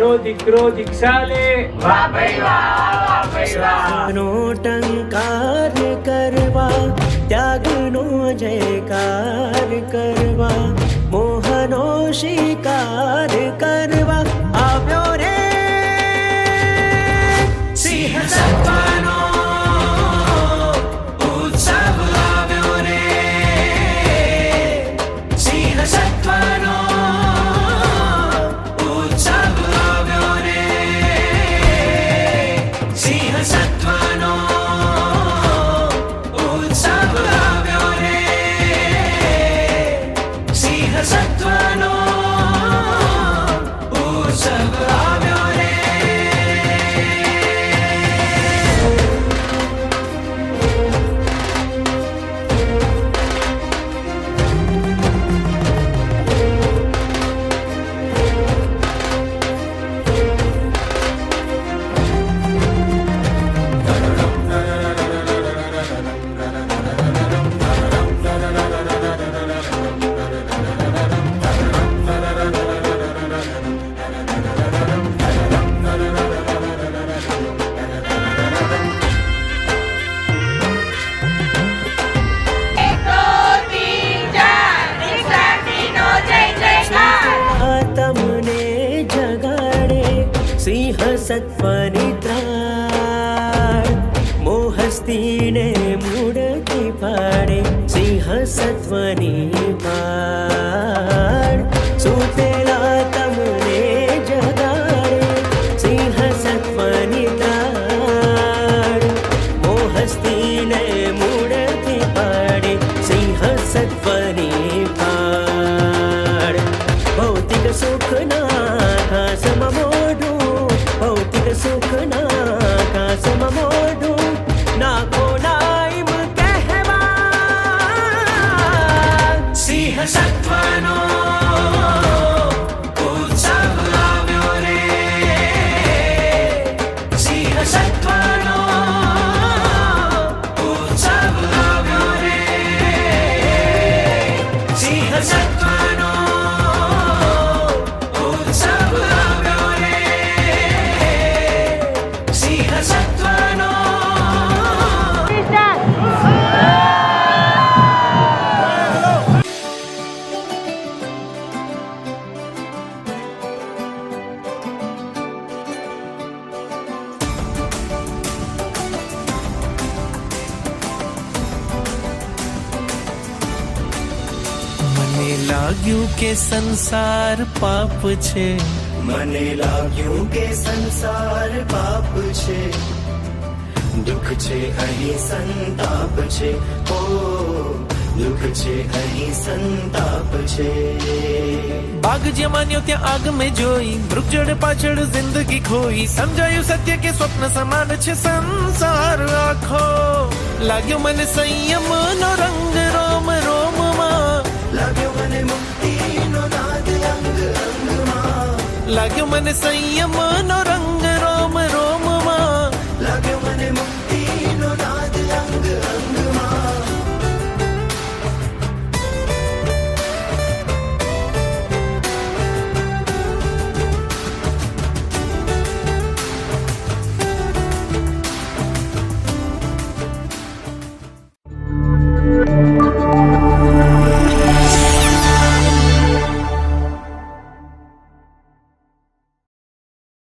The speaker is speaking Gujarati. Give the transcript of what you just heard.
મારો દીકરો દીક્ષા લે. નો ટંકાર કરવા, ત્યાગનો જયકાર કરવા, મોહનો શિકાર કરવા આવ્યો રે સિંહ સત્વનો ઉત્સવ આવ્યો રે સિંહ સત્વનો ઉત્સવ આવ્યો રે સિંહ સત્વનો ઉત્સવ આવ્યો રે સિંહ સત્વનો ઉત્સવ આવ્યો રે. તમને જગાડે સિંહ સત્વની ત્રાળ, મોહસ્તીને મૂળથી પાડે સિંહ સત્વની પાળ. સુતેલા તમને જગાડે સિંહ સત્વની ત્રાળ, મોહસ્તીને મૂળથી પાડે સિંહ સત્વની પાળ. ભૌતિક સુખના ઘાસમાં મોઢું, ભૌતિક સુખના ઘાસમાં મોઢું નાખો નાઈમ કહેવા સિંહ સત્વનો ઉત્સવ આવ્યો રે સિંહ સત્વનો ઉત્સવ આવ્યો રે સિંહ સત્વનો ઉત્સવ આવ્યો રે સિંહ સત્વનો. મને લાગ્યું કે સંસાર પાપ છે, મને લાગ્યું કે સંસાર પાપ છે, દુઃખ છે અહીં સંતાપ છે, ઓ દુઃખ છે અહીં સંતાપ છે. બાગ જે માન્યો ત્યાં આગ મેં જોઈ, મૃગજળ પાછળ જિંદગી ખોઈ, સમજાયું સત્ય કે સ્વપ્ન સમાન છે સંસાર આખો. લાગ્યો મને સંયમ નો રંગ રોમ રોમમાં, લાગ્યો મને મુક્તિનો નાદ અંગ અંગમાં, લાગ્યો મને સંયમ નો રંગ